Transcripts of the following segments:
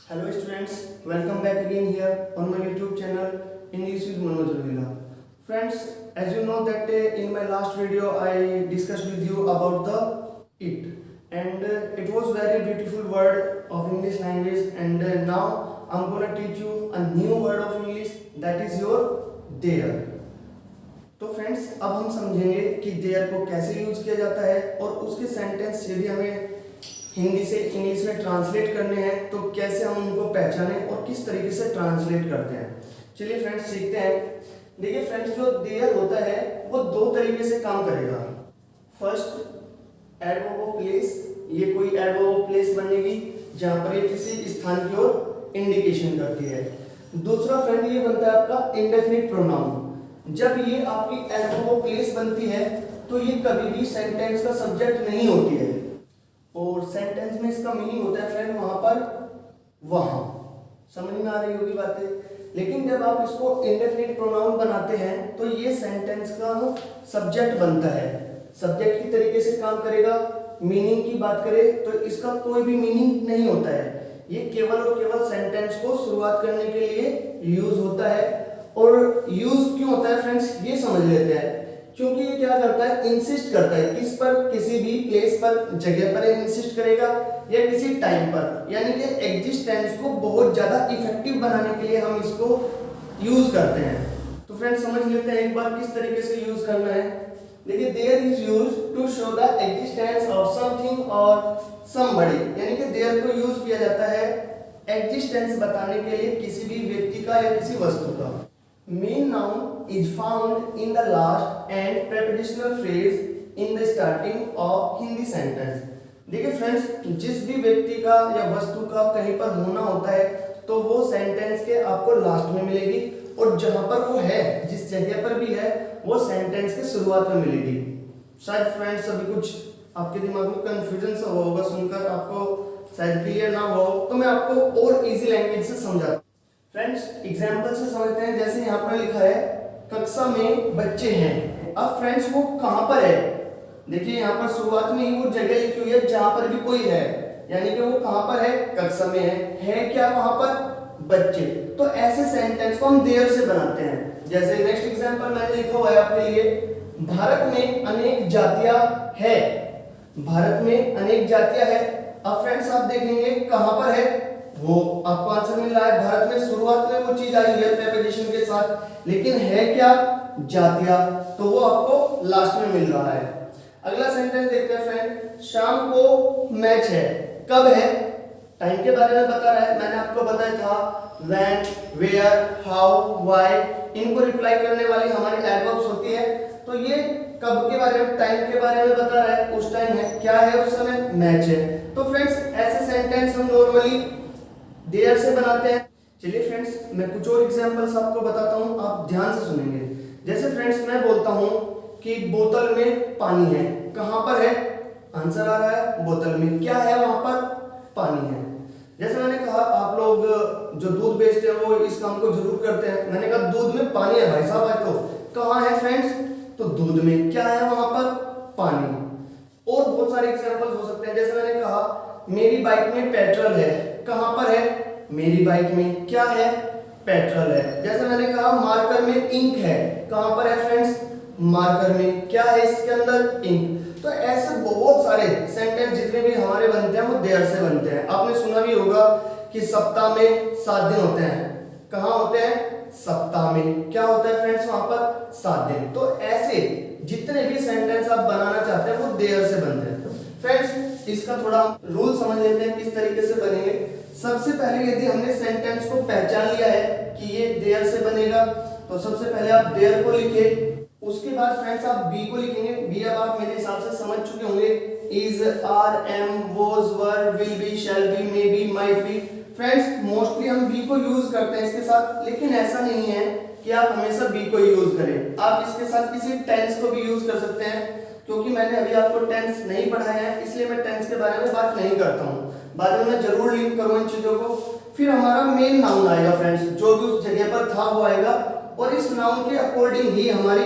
Hello students, welcome back again here on my YouTube channel English with Manoj Ravila. Friends, as you know that in my last video I discussed with you about the it and it was very beautiful word of English language and now I'm gonna teach you a new word of English that is your there. तो friends अब हम समझेंगे कि there को कैसे use किया जाता है और उसके सेंटेंस यदि हमें हिंदी से इंग्लिश में ट्रांसलेट करने हैं तो कैसे हम उनको पहचाने और किस तरीके से ट्रांसलेट करते हैं। चलिए फ्रेंड्स सीखते हैं। देखिए फ्रेंड्स, जो देयर होता है वो दो तरीके से काम करेगा। फर्स्ट, एडवर्ब ऑफ प्लेस, ये कोई एडवर्ब ऑफ प्लेस बनेगी जहां पर ये किसी स्थान की ओर इंडिकेशन करती है। दूसरा फ्रेंड ये बनता है आपका इंडेफिनिट प्रोनाउन। जब ये आपकी एडवर्ब ऑफ प्लेस बनती है तो ये कभी भी सेंटेंस का सब्जेक्ट नहीं होती है और सेंटेंस में इसका मीनिंग होता है फ्रेंड वहां पर वहां। समझ में आ रही होगी बातें। लेकिन जब आप इसको इंडेफिनिट प्रोनाउन बनाते हैं तो ये सेंटेंस का सब्जेक्ट बनता है, सब्जेक्ट की तरीके से काम करेगा। मीनिंग की बात करें तो इसका कोई भी मीनिंग नहीं होता है, ये केवल और केवल सेंटेंस को शुरुआत करने के लिए यूज होता है। और यूज क्यों होता है फ्रेंड्स, ये समझ लेते हैं। क्योंकि ये क्या करता है, इंसिस्ट करता है किस पर, किसी भी प्लेस पर, जगह पर इंसिस्ट करेगा या किसी टाइम पर, यानी कि एग्जिस्टेंस को बहुत ज्यादा इफेक्टिव बनाने के लिए हम इसको यूज करते हैं। तो फ्रेंड्स समझ लेते हैं एक बार किस तरीके से यूज करना है। देखिए, there is use to show the existence of something और समबडी, यानी कि देयर को यूज किया जाता है एग्जिस्टेंस बताने के लिए किसी भी व्यक्ति का या किसी वस्तु का। Main noun is found in the last and prepositional phrase in the starting of Hindi sentence। देखिए फ्रेंड्स, जिस भी व्यक्ति का या वस्तु का कहीं पर होना होता है तो वो सेंटेंस के आपको लास्ट में मिलेगी और जहां पर वो है, जिस जगह पर भी है, वो सेंटेंस के शुरुआत में मिलेगी। शायद फ्रेंड्स अभी कुछ आपके दिमाग में कंफ्यूजन सा हुआ होगा, सुनकर आपको शायद क्लियर ना हो, तो मैं आपको और इजी लैंग्वेज से समझाता हूं। फ्रेंड्स एग्जाम्पल से समझते हैं। जैसे यहाँ पर लिखा है कक्षा में बच्चे हैं। अब फ्रेंड्स वो कहां पर है, देखिए यहाँ पर शुरुआत में ही वो जगह लिखी हुई है जहां पर भी कोई है, यानी कि वो कहां पर है, कक्षा में है क्या वहां पर, बच्चे। तो ऐसे सेंटेंस को हम देयर से बनाते हैं। जैसे नेक्स्ट एग्जांपल मैंने लिखा हुआ है आपके लिए, भारत में अनेक जातियां है। भारत में अनेक जातियां है। अब फ्रेंड्स आप देखेंगे कहां पर है, वो आपको आंसर मिल रहा है, भारत में शुरुआत में वो चीज आई है प्रीपोजिशन के साथ, लेकिन है क्या, जातियां, तो वो आपको लास्ट में मिल रहा है। अगला सेंटेंस देखते हैं फ्रेंड, शाम को मैच है। कब है, टाइम के बारे में बता रहा है। मैंने आपको बताया था व्हेन, वेयर, हाउ, व्हाई, इनको रिप्लाई करने वाली हमारी एडवर्ब्स होती है। तो ये कब के बारे में, टाइम के बारे में बता रहा है, उस टाइम है, क्या है उस समय, मैच है। तो फ्रेंड्स ऐसे सेंटेंस हम नॉर्मली देयर से बनाते हैं। चलिए फ्रेंड्स मैं कुछ और एग्जांपल्स आपको बताता हूं, आप ध्यान से सुनेंगे। जैसे फ्रेंड्स मैं बोलता हूं कि बोतल में पानी है। कहां पर है, आंसर आ रहा है बोतल में। क्या है वहां पर, पानी है। जैसे मैंने कहा आप लोग जो दूध बेचते हैं वो इस काम को जरूर करते हैं। मैंने कहा दूध में पानी है भाई साहब, आज तो कहां है फ्रेंड्स, तो दूध में। क्या है वहां पर, पानी। और बहुत सारे एग्जांपल्स हो सकते हैं। जैसे मैंने कहा मेरी बाइक में पेट्रोल है। कहां पर है, मेरी बाइक में। क्या है, पेट्रोल है। जैसे मैंने कहा मार्कर में इंक है। कहां पर है फ्रेंड्स, मार्कर में। क्या है इसके अंदर, इंक। तो ऐसे बहुत सारे सेंटेंस जितने भी हमारे बनते हैं वो देयर से बनते हैं। आपने सुना भी होगा कि सप्ताह में 7 दिन होते हैं। कहां होते हैं, सप्ताह में। क्या होता है फ्रेंड्स वहां पर, 7 दिन। तो ऐसे जितने भी सेंटेंस आप बनाना चाहते हैं वो देयर से बनते हैं। फ्रेंड्स इसका थोड़ा रूल समझ लेते हैं किस तरीके से बनेंगे। सबसे पहले यदि हमने सेंटेंस को पहचान लिया है कि ये देयर से बनेगा तो सबसे पहले आप देयर को लिखिए। उसके बाद फ्रेंड्स आप बी को लिखेंगे। बी अब आप मेरे हिसाब से समझ चुके होंगे, is, are, am, was, were, will be, shall be, may be, might be. Friends mostly हम बी को यूज करते हैं इसके साथ, लेकिन ऐसा नहीं है कि आप हमेशा बी को यूज करें। आप इसके साथ किसी टेंस को भी यूज कर सकते हैं। क्योंकि मैंने अभी आपको टेंस नहीं पढ़ाया है इसलिए मैं टेंस के बारे में बात नहीं करता हूँ। बाद में मैं जरूर लिंक करूँ इन चीजों को। फिर हमारा मेन नाउन आएगा फ्रेंड्स, जो भी उस जगह पर था वो आएगा और इस नाउन के अकॉर्डिंग ही हमारी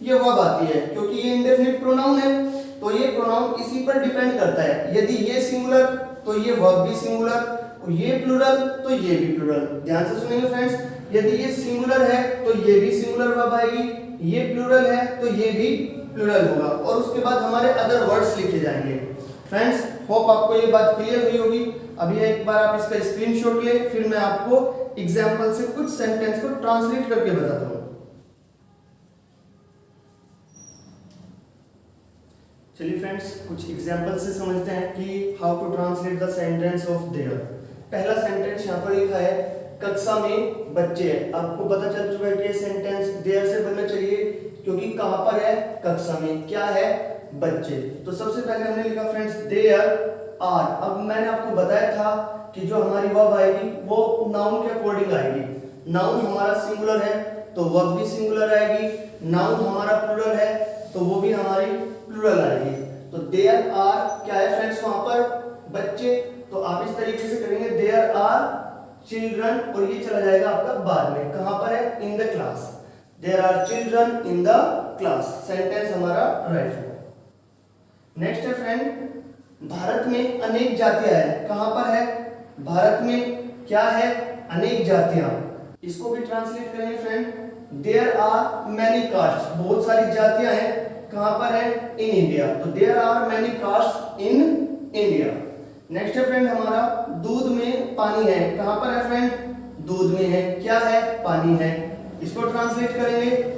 ये वर्ब आती है। क्योंकि ये इंडेफिनिट प्रोनाउन है तो ये प्रोनाउन इसी पर डिपेंड करता है। यदि ये सिंगुलर तो ये वर्ब भी सिंगुलर, ये प्लूरल तो ये भी प्लूरल। ध्यान से सुनेंगे फ्रेंड्स, यदि ये सिंगुलर है तो ये भी सिंगुलर वर्ब आएगी, ये प्लूरल है तो ये भी प्लूरल होगा, और उसके बाद हमारे अदर वर्ड्स लिखे जाएंगे। फ्रेंड्स होप आपको ये बात क्लियर हुई होगी। अभी एक बार आप इसका स्क्रीनशॉट ले, फिर मैं आपको एग्जांपल से कुछ सेंटेंस को ट्रांसलेट करके बताता हूँ। चलिए फ्रेंड्स, कुछ एग्जांपल से समझते हैं कि how to translate the sentence of there. पहला सेंटेंस यहाँ पर लिखा है कक्षा में बच्चे। आपको पता चल चुका है कि सेंटेंस देयर से बनना चाहिए, क्योंकि कहाँ पर है, कक्षा में। क्या है, बच्चे। तो सबसे पहले हमने लिखा फ्रेंड्स देयर आर। अब मैंने आपको बताया था कि जो हमारी वर्ब आएगी वो नाउन के अकॉर्डिंग आएगी। नाउन हमारा सिंगुलर है तो वर्ब भी सिंगुलर आएगी, नाउन हमारा प्लूरल है तो वो भी हमारी प्लूरल आएगी। तो देयर आर क्या है फ्रेंड्स, वहां पर बच्चे, तो आप इस तरीके से करेंगे देयर आर चिल्ड्रन, और ये चला जाएगा आपका बाद में, कहां पर है, in the class. There are children in the class, sentence हमारा राइट है। नेक्स्ट है फ्रेंड भारत में अनेक जातियां हैं। कहां पर है, भारत में क्या है, अनेक जातियां। इसको भी ट्रांसलेट करेंगे friend, there are many caste. बहुत सारी जातियां हैं, कहां पर है, इन इंडिया। तो there are many caste in India. Next है फ्रेंड हमारा दूध में पानी है। कहां पर है फ्रेंड, दूध में है, क्या है, पानी है। इसको ट्रांसलेट करेंगे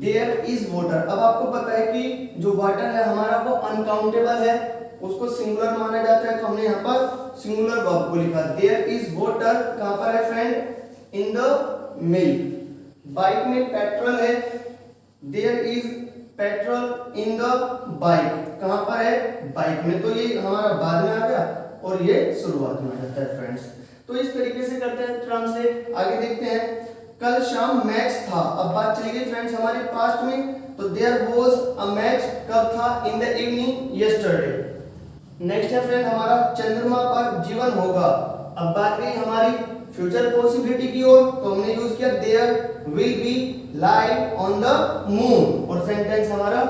देयर इज वाटर। अब आपको पता है कि जो वाटर है हमारा वो अनकाउंटेबल है, उसको सिंगुलर माना जाता है, तो हमने यहाँ पर सिंगुलर वर्ब को लिखा। देयर इज वाटर कहां पर है friend, in the milk. Bike में पेट्रोल है, there is petrol in the bike. कहां पर है, बाइक में। तो ये हमारा बाद में आ गया और ये शुरुआत में आ जाता है फ्रेंड्स। तो इस तरीके से करते हैं ट्रांसलेट। आगे देखते हैं कल शाम मैच था। अब बात चली गई फ्रेंड्स हमारे पास्ट में, तो देयर वाज अ मैच, कब था, in the evening yesterday. Next है फ्रेंड हमारा चंद्रमा पर जीवन होगा। अब बात गई हमारी फ्यूचर पॉसिबिलिटी की ओर, तो हमने यूज किया there will be light on the moon, और सेंटेंस हमारा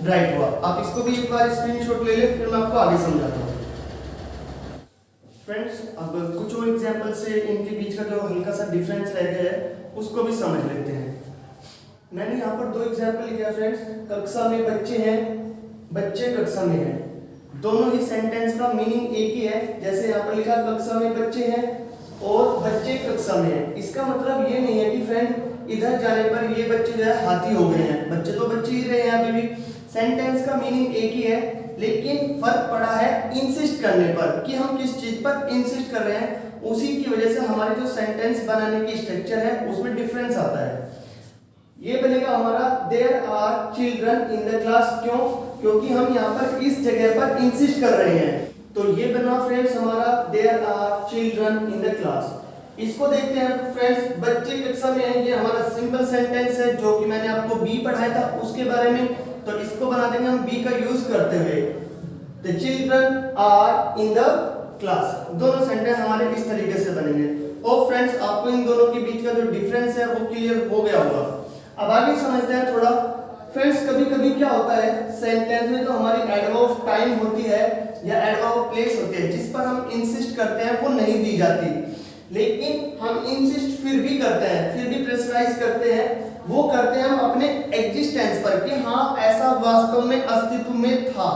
राइट हुआ। आप इसको भी एक बार स्क्रीनशॉट ले ले, फिर मैं आपको आगे समझाता हूँ। फ्रेंड्स अब कुछ और एग्जांपल से इनके बीच का जो हल्का सा डिफरेंस रह गया है उसको भी समझ लेते हैं। मैंने यहाँ पर दो एग्जांपल लिखे हैं फ्रेंड्स, कक्षा में बच्चे हैं, बच्चे कक्षा में हैं। दोनों ही सेंटेंस का मीनिंग एक ही है। जैसे यहाँ पर लिखा कक्षा में बच्चे हैं और बच्चे कक्षा में हैं। इसका मतलब ये नहीं है कि फ्रेंड इधर जाने पर ये बच्चे जो है हाथी हो गए हैं। बच्चे तो बच्चे ही रहे हैं अभी भी। सेंटेंस का मीनिंग एक ही है, लेकिन फर्क पड़ा है इंसिस्ट करने पर कि हम किस चीज पर इंसिस्ट कर रहे हैं। उसी की वजह से हमारे जो सेंटेंस बनाने की स्ट्रक्चर है उसमें डिफरेंस आता है। ये बनेगा हमारा there are children in the class. क्यों? क्योंकि हम यहाँ पर इस जगह पर इंसिस्ट कर रहे हैं। तो ये बना फ्रेंड्स हमारा there are children in the class. इसको देखते हैं फ्रेंड्स, बच्चे कक्षा में हैं। ये हमारा सिंपल सेंटेंस है जो कि मैंने आपको बी पढ़ाया था उसके बारे में। तो इसको बना देंगे हम बी का यूज करते हुए, the children are in the class. दोनों सेंटेंस हमारे इस तरीके से बनेंगे। और फ्रेंड्स आपको इन दोनों के बीच का जो डिफरेंस है वो क्लियर हो गया होगा। अब आगे समझते हैं थोड़ा। फ्रेंड्स कभी कभी क्या होता है सेंटेंस में जो हमारी एडवर्ब ऑफ टाइम होती है या एडवर्ब ऑफ प्लेस होती है जिस पर हम इंसिस्ट करते हैं वो नहीं दी जाती, लेकिन हम इंसिस्ट फिर भी करते हैं, फिर भी प्रेशराइज करते हैं। वो करते हैं हम अपने एग्जिस्टेंस पर कि हाँ ऐसा वास्तव में अस्तित्व में था।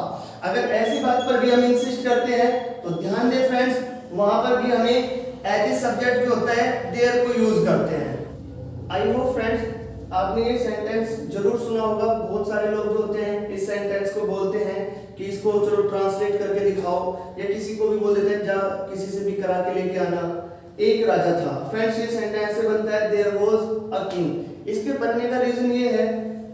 अगर ऐसी बात पर भी हम इंसिस्ट करते हैं तो ध्यान दें फ्रेंड्स, वहां पर भी हमें एज ए सब्जेक्ट जो होता है देयर को यूज करते हैं। आई होप फ्रेंड्स आपने ये सेंटेंस जरूर सुना होगा। बहुत सारे लोग जो होते हैं इस सेंटेंस को बोलते हैं कि इसको चलो ट्रांसलेट करके दिखाओ, या किसी को भी बोल देते हैं जा किसी से भी करा के लेके आना। एक राजा था। फ्रेंड्स ये सेंटेंस से बनता है देयर वाज अ किंग। इसके बनने का रीजन ये है,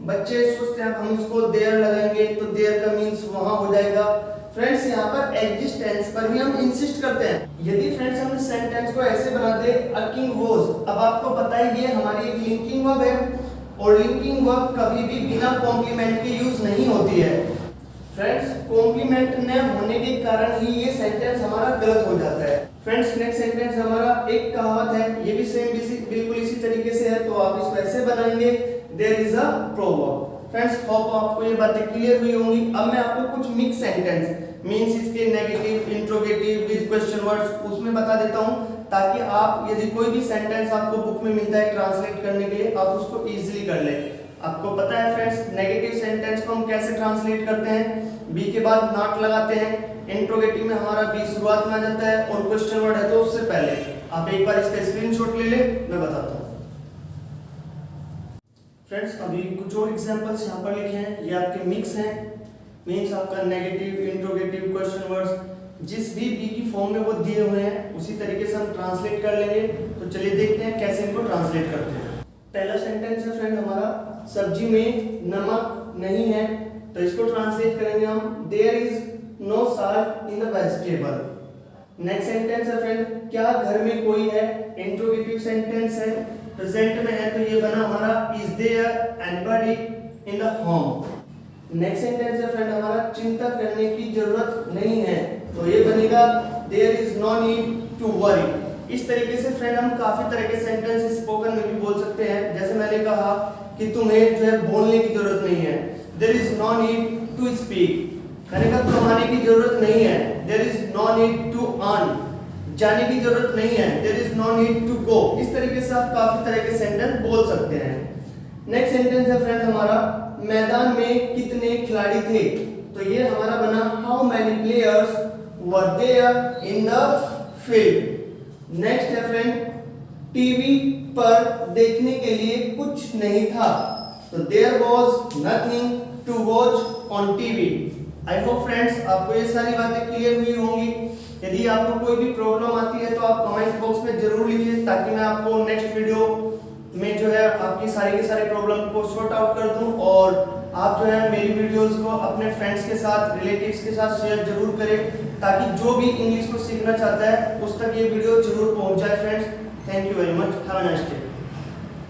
बच्चे सोचते हैं हम इसको देयर लगाएंगे तो देयर का मींस वहां हो जाएगा। फ्रेंड्स यहाँ पर एग्जिस्टेंस पर ही हम इंसिस्ट करते हैं। यदि फ्रेंड्स हम इस सेंटेंस को ऐसे बना दे अ किंग वाज, अब आपको पता है ये हमारी एक लिंकिंग वर्ब है और लिंकिंग वर्ब कभी भी बिना कॉम्प्लीमेंट के यूज नहीं होती है। फ्रेंड्स कॉम्प्लीमेंट न होने के कारण ही ये सेंटेंस हमारा गलत हो जाता है। फ्रेंड्स नेक्स्ट सेंटेंस हमारा एक कहावत है, ये भी सेम बिल्कुल इसी तरीके से है। तो आप इसको ऐसे बनाएंगे there is a proverb. Friends hope आपको ये बातें क्लियर हुई होंगी। अब मैं आपको कुछ मिक्स सेंटेंस मीन्स इसके negative, interrogative with question words उसमें बता देता हूँ, ताकि आप यदि कोई भी सेंटेंस आपको बुक में मिलता है ट्रांसलेट करने के लिए, आप उसको इजीली कर ले। आपको पता है फ्रेंड्स, नेगेटिव सेंटेंस को हम कैसे ट्रांसलेट करते हैं, बी के बाद नॉट लगाते हैं, इंट्रोगेटिव में हमारा बी शुरुआत में आ जाता है और क्वेश्चन वर्ड है तो उससे पहले। आप एक बार इसका स्क्रीनशॉट ले ले, मैं बताता हूँ। फ्रेंड्स अभी कुछ और एग्जांपल्स यहाँ पर लिखे हैं, ये आपके मिक्स हैं, मींस आपका नेगेटिव, इंट्रोगेटिव, क्वेश्चन वर्ड्स जिस भी बी की फॉर्म में वो दिए हुए हैं उसी तरीके से हम ट्रांसलेट कर लेंगे। तो चलिए देखते हैं कैसे इनको ट्रांसलेट करते हैं। पहला सेंटेंस है फ्रेंड हमारा, सब्जी में नमक नहीं है, तो इसको ट्रांसलेट करेंगे हम, there is no salt in the vegetable. Next sentence है फ्रेंड, क्या घर में कोई है, इंट्रोगेटिव सेंटेंस है, प्रेजेंट में है, तो ये बना हमारा is there anybody in the home. Next sentence है फ्रेंड हमारा, चिंता करने की जरूरत नहीं है, तो ये बनेगा there is no need to worry. इस तरीके से फ्रेंड हम काफी तरह के सेंटेंस स्पोकन में भी बोल सकते हैं। जैसे मैंने कहा कि तुम्हें जो है बोलने की जरूरत नहीं है, there is no need to speak, मैंने कहा कमाने की जरूरत नहीं है, there is no need to earn, जाने की जरूरत नहीं है, there is no need to go. इस तरीके से आप काफी तरह के सेंटेंस बोल सकते हैं। नेक्स्ट सेंटेंस है फ्रेंड हमारा, मैदान में कितने खिलाड़ी थे, तो ये हमारा बना how many players were there in the field. Next है फ्रेंड, टीवी पर देखने के लिए कुछ नहीं था, तो there was nothing to watch on TV. I hope friends आपको ये सारी बातें क्लियर हुई होंगी। यदि आपको कोई भी प्रॉब्लम आती है तो आप कमेंट बॉक्स में जरूर लिखिए, ताकि मैं आपको नेक्स्ट वीडियो में जो है आपकी सारी के सारे प्रॉब्लम को सॉर्ट आउट कर दूं, और आप जो है मेरी वीडियोस को अपने फ्रेंड्स के साथ, रिलेटिव्स के साथ शेयर जरूर करें, ताकि जो भी इंग्लिश को सीखना चाहता है उस तक ये वीडियो जरूर पहुंच जाए friends. Thank you very much, have a nice day.